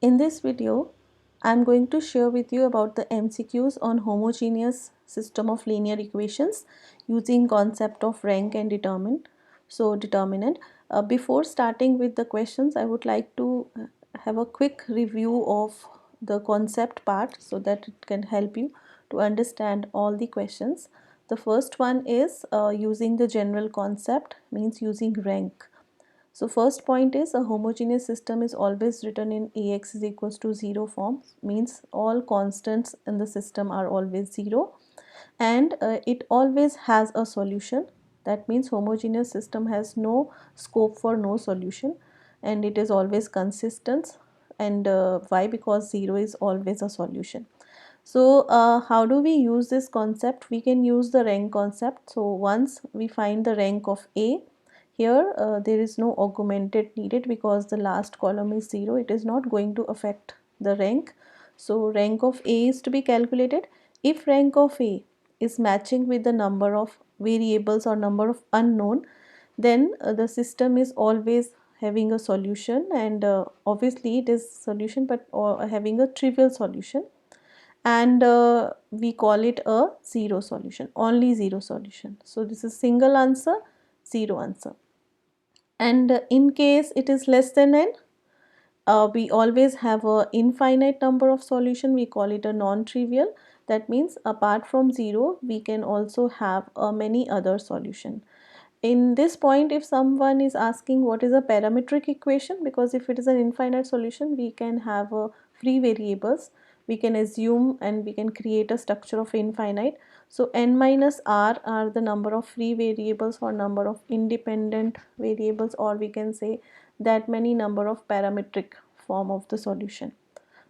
In this video, I am going to share with you about the MCQs on homogeneous system of linear equations using concept of rank and determinant. Before starting with the questions, I would like to have a quick review of the concept part so that it can help you to understand all the questions. The first one is using the general concept, means using rank. So first point is a homogeneous system is always written in Ax is equals to 0 form, means all constants in the system are always 0, and it always has a solution. That means homogeneous system has no scope for no solution, and it is always consistent. And why? Because 0 is always a solution. So how do we use this concept? We can use the rank concept. So once we find the rank of A, here there is no augmented needed because the last column is 0. It is not going to affect the rank. So rank of A is to be calculated. If rank of A is matching with the number of variables or number of unknown, then the system is always having a solution, and obviously it is solution, but having a trivial solution, and we call it a zero solution, only zero solution. So this is single answer, zero answer. And in case it is less than n, we always have a infinite number of solution, we call it a non-trivial. That means apart from 0 we can also have many other solution. In this point, if someone is asking what is a parametric equation, because if it is an infinite solution we can have free variables, we can assume and we can create a structure of infinite. So n minus r are the number of free variables or number of independent variables, or we can say that many number of parametric form of the solution.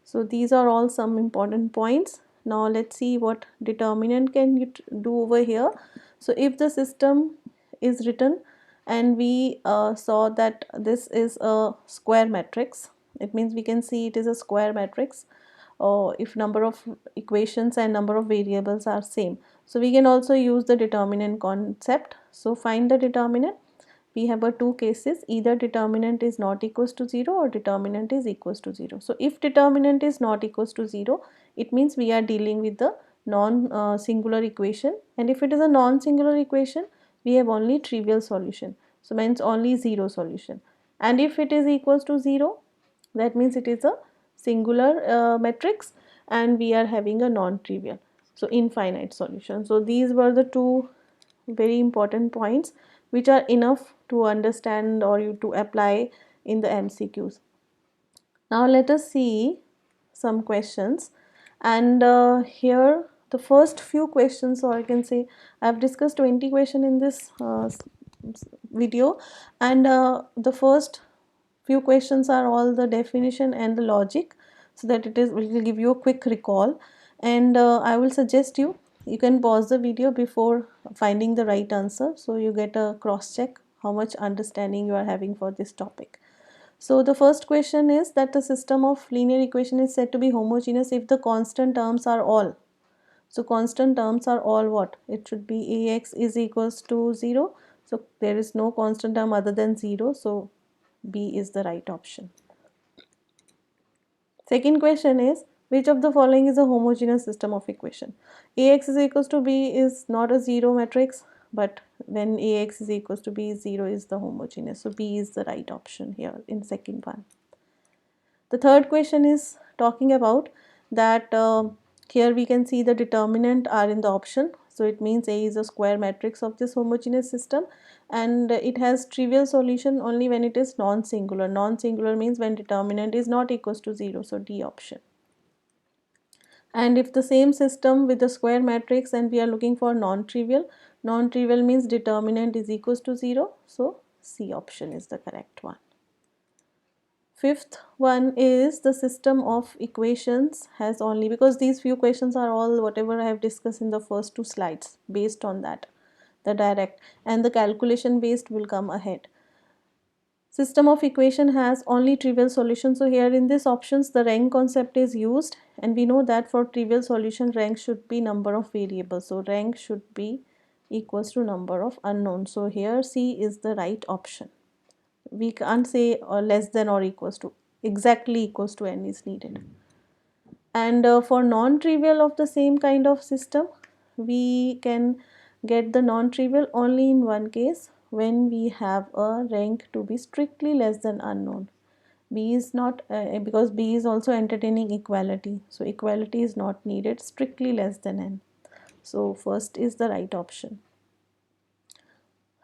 So these are all some important points. Now let's see what determinant can you do over here. So if the system is written and we saw that this is a square matrix, it means we can see it is a square matrix, or if number of equations and number of variables are same. So we can also use the determinant concept. So find the determinant. We have a two cases, either determinant is not equals to 0 or determinant is equals to 0. So if determinant is not equals to 0, it means we are dealing with the non singular equation, and if it is a non singular equation we have only trivial solution, so means only 0 solution. And if it is equals to 0, that means it is a singular matrix and we are having a non-trivial, so infinite solution. So these were the two very important points which are enough to understand or you to apply in the MCQs. Now let us see some questions, and here the first few questions, or I can say I have discussed 20 questions in this video, and the first few questions are all the definition and the logic, so that it is will give you a quick recall. And I will suggest you can pause the video before finding the right answer, so you get a cross check how much understanding you are having for this topic. So the first question is that the system of linear equation is said to be homogeneous if the constant terms are all. So constant terms are all what? It should be Ax is equals to 0. So there is no constant term other than 0. So B is the right option. Second question is, which of the following is a homogeneous system of equation? Ax is equals to B is not a 0 matrix, but when Ax is equals to B, 0 is the homogeneous. So B is the right option here in second one. The third question is talking about that here we can see the determinant are in the option. So it means A is a square matrix of this homogeneous system, and it has trivial solution only when it is non-singular. Non-singular means when determinant is not equals to 0. So D option. And if the same system with the square matrix and we are looking for non-trivial, non-trivial means determinant is equals to 0. So C option is the correct one. Fifth one is the system of equations has only, because these few questions are all whatever I have discussed in the first two slides, based on that the direct, and the calculation based will come ahead. System of equation has only trivial solution. So here in this options the rank concept is used, and we know that for trivial solution rank should be number of variables, so rank should be equals to number of unknown. So here C is the right option. We can't say less than or equals to. exactly equals to n is needed. And for non-trivial of the same kind of system, we can get the non-trivial only in one case, when we have a rank to be strictly less than unknown. B is not, because B is also entertaining equality, so equality is not needed, strictly less than n. So first is the right option.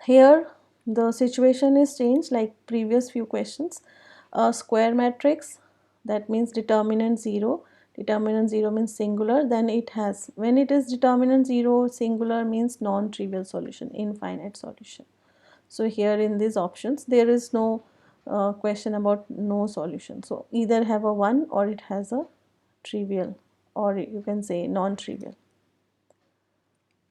Here the situation is changed like previous few questions. A square matrix, that means determinant 0. Determinant 0 means singular, then it has, when it is determinant 0 singular means non-trivial solution, infinite solution. So here in these options there is no question about no solution. So either have a 1 or it has a trivial, or you can say non-trivial.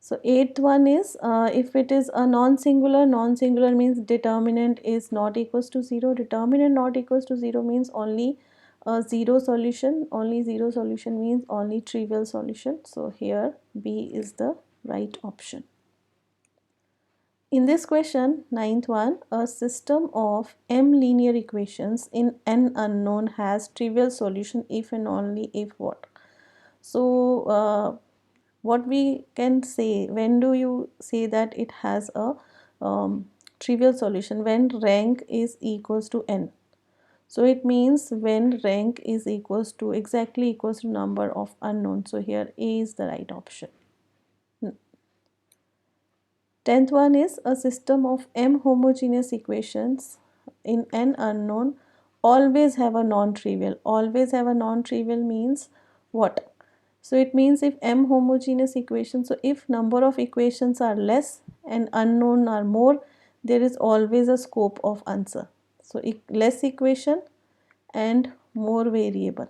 So eighth one is, if it is a non-singular, non-singular means determinant is not equals to 0. Determinant not equals to 0 means only a 0 solution. Only 0 solution means only trivial solution. So here B is the right option. In this question, ninth one, a system of m linear equations in n unknown has trivial solution if and only if what? So what we can say, when do you say that it has a trivial solution? When rank is equals to n. So it means when rank is equals to, exactly equals to number of unknown. So here A is the right option. 10th one is, a system of m homogeneous equations in n unknown always have a non-trivial. Always have a non-trivial means what? So it means if m homogeneous equations, so if number of equations are less and unknown are more, there is always a scope of answer. So less equation and more variable.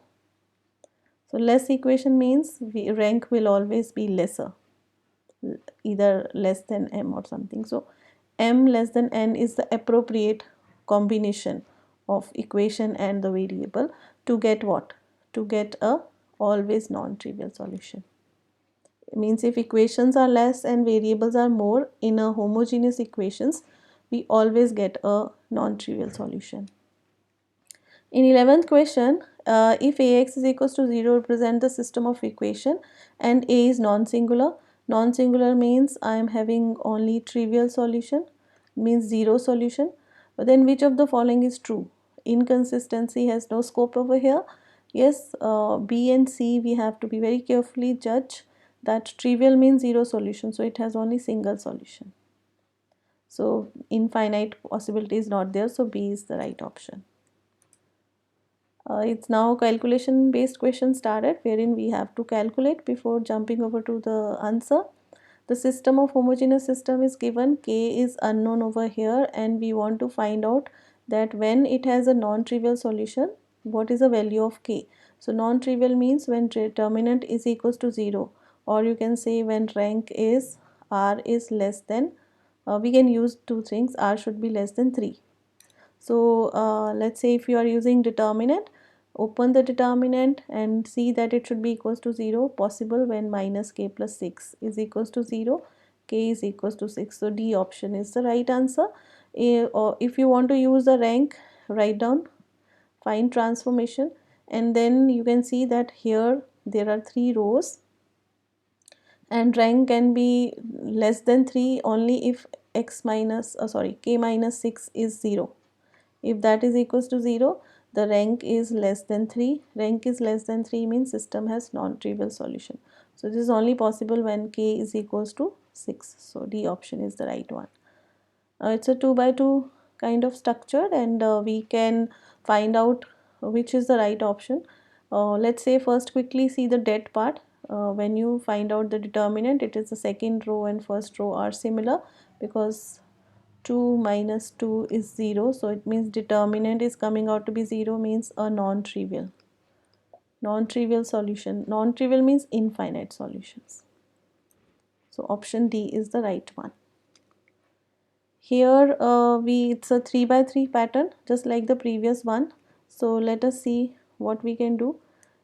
So less equation means rank will always be lesser, either less than m or something. So m less than n is the appropriate combination of equation and the variable to get what? To get a always non-trivial solution. It means if equations are less and variables are more in a homogeneous equations, we always get a non-trivial solution. In 11th question, if Ax is equals to 0, represent the system of equation and A is non-singular. Non-singular means I am having only trivial solution, means 0 solution. But then which of the following is true? Inconsistency has no scope over here. Yes, B and C we have to be very carefully judge that trivial means 0 solution, so it has only single solution. So infinite possibility is not there, so B is the right option. It's now calculation based question started, wherein we have to calculate before jumping over to the answer. The system of homogeneous system is given, K is unknown over here, and we want to find out that when it has a non-trivial solution, what is the value of K. So non-trivial means when determinant is equals to 0, or you can say when rank is R is less than, we can use two things, R should be less than 3. So let's say if you are using determinant, open the determinant and see that it should be equals to 0, possible when minus k plus 6 is equals to 0, k is equals to 6. So D option is the right answer. Or if you want to use the rank, write down, find transformation, and then you can see that here there are 3 rows and rank can be less than 3 only if x minus, k minus 6 is 0. If that is equals to 0, the rank is less than 3. Rank is less than 3 means system has non-trivial solution. So this is only possible when k is equals to 6. So D option is the right one. It's a 2 by 2 kind of structure, and we can find out which is the right option. Let's say first quickly see the det part. When you find out the determinant, it is the second row and first row are similar because 2 minus 2 is 0, so it means determinant is coming out to be 0, means a non-trivial solution. Non-trivial means infinite solutions. So option D is the right one. Here it's a 3 by 3 pattern just like the previous one. So let us see what we can do.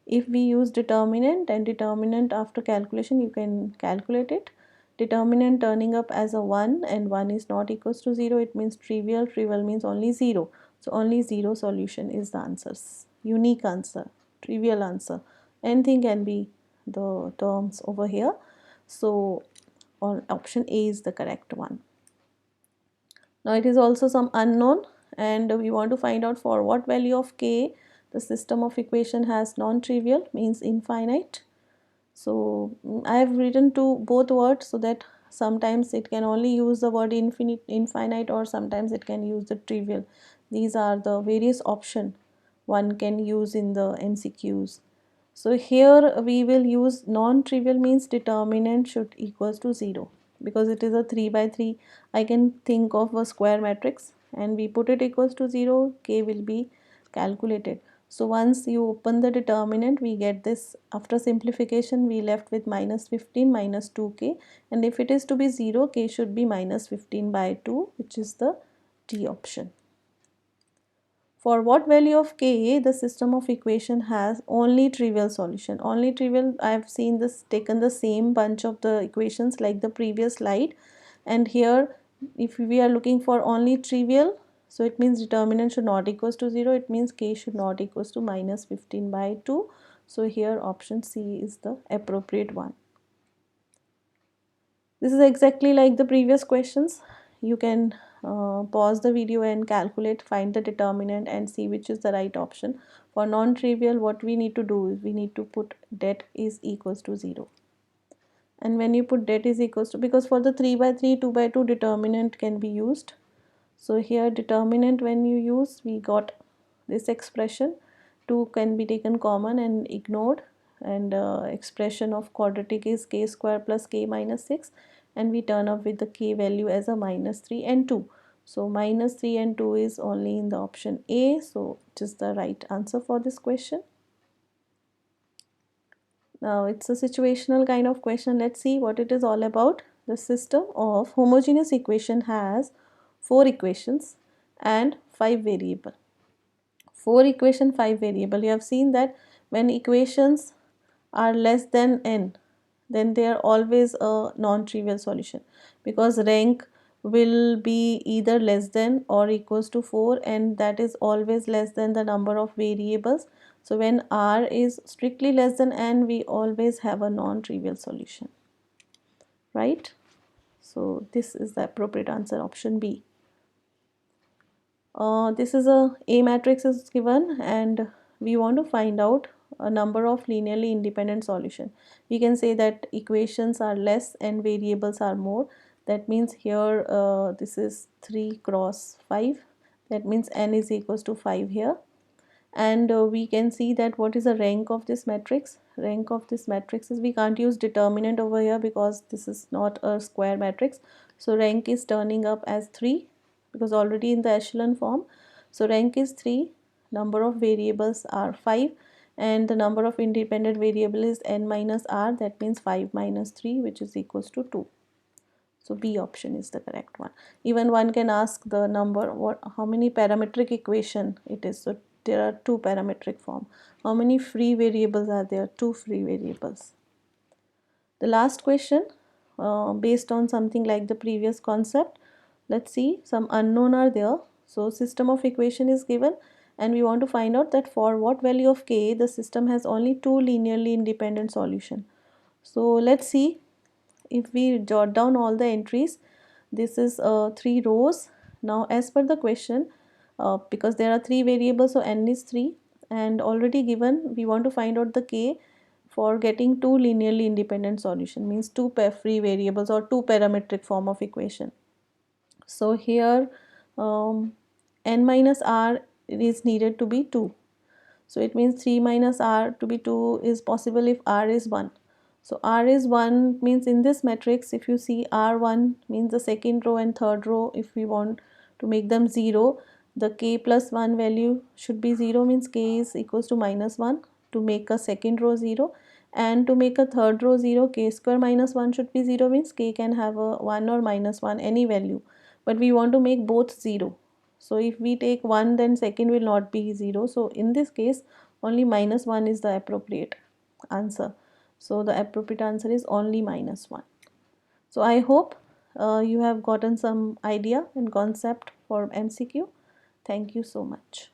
If we use determinant, and determinant after calculation you can calculate it. Determinant turning up as a 1 and 1 is not equals to 0, it means trivial. Trivial means only 0. So only 0 solution is the answers. unique answer, trivial answer. Anything can be the terms over here. So option A is the correct one. Now it is also some unknown, and we want to find out for what value of k the system of equation has non-trivial, means infinite. So I have written two both words so that sometimes it can only use the word infinite, or sometimes it can use the trivial. These are the various option one can use in the MCQs. So here we will use non-trivial, means determinant should equals to 0, because it is a 3 by 3. I can think of a square matrix and we put it equals to 0, k will be calculated. So once you open the determinant, we get this. After simplification, we left with minus 15 minus 2k, and if it is to be 0, k should be minus 15 by 2, which is the D option. For what value of k the system of equation has only trivial solution? Only trivial, I have seen this, taken the same bunch of the equations like the previous slide, and here if we are looking for only trivial, so it means determinant should not equals to 0, it means k should not equals to minus 15 by 2. So here option C is the appropriate one. This is exactly like the previous questions. You can pause the video and calculate, find the determinant and see which is the right option. For non-trivial, what we need to do is we need to put det is equals to 0. And when you put det is equals to, because for the 3 by 3, 2 by 2 determinant can be used. So here determinant when you use, we got this expression. 2 can be taken common and ignored, and expression of quadratic is k square plus k minus 6, and we turn up with the k value as a minus 3 and 2. So minus 3 and 2 is only in the option A, so it is the right answer for this question. Now it's a situational kind of question. Let's see what it is all about. The system of homogeneous equation has 4 equations and 5 variable. 4 equation, 5 variable. You have seen that when equations are less than n, then they are always a non-trivial solution, because rank will be either less than or equals to 4, and that is always less than the number of variables. So when r is strictly less than n, we always have a non-trivial solution, right? So this is the appropriate answer, option B. This is a matrix is given, and we want to find out a number of linearly independent solution. We can say that equations are less and variables are more. That means here this is 3 cross 5. That means n is equals to 5 here. And we can see that what is the rank of this matrix. Rank of this matrix is, we can't use determinant over here because this is not a square matrix. So rank is turning up as 3, because already in the echelon form. So rank is 3, number of variables are 5, and the number of independent variable is n minus r. That means 5 minus 3, which is equals to 2. So B option is the correct one. Even one can ask the number, how many parametric equation it is. So there are 2 parametric form. How many free variables are there? 2 free variables. The last question, based on something like the previous concept. Let's see, some unknown are there. So system of equation is given, and we want to find out that for what value of k the system has only 2 linearly independent solution. So let's see. If we jot down all the entries, this is 3 rows. Now as per the question, because there are 3 variables, so n is 3, and already given we want to find out the k for getting 2 linearly independent solution, means 2 free variables or 2 parametric form of equation. So here n minus r is needed to be 2. So it means 3 minus r to be 2 is possible if r is 1. So r is 1 means in this matrix, if you see r1 means the second row and third row, if we want to make them 0, the k plus 1 value should be 0, means k is equals to minus 1 to make a second row 0, and to make a third row 0, k square minus 1 should be 0, means k can have a 1 or minus 1 any value, but we want to make both 0. So if we take 1, then second will not be 0. So in this case only minus 1 is the appropriate answer. So the appropriate answer is only minus 1. So I hope you have gotten some idea and concept for MCQ. Thank you so much.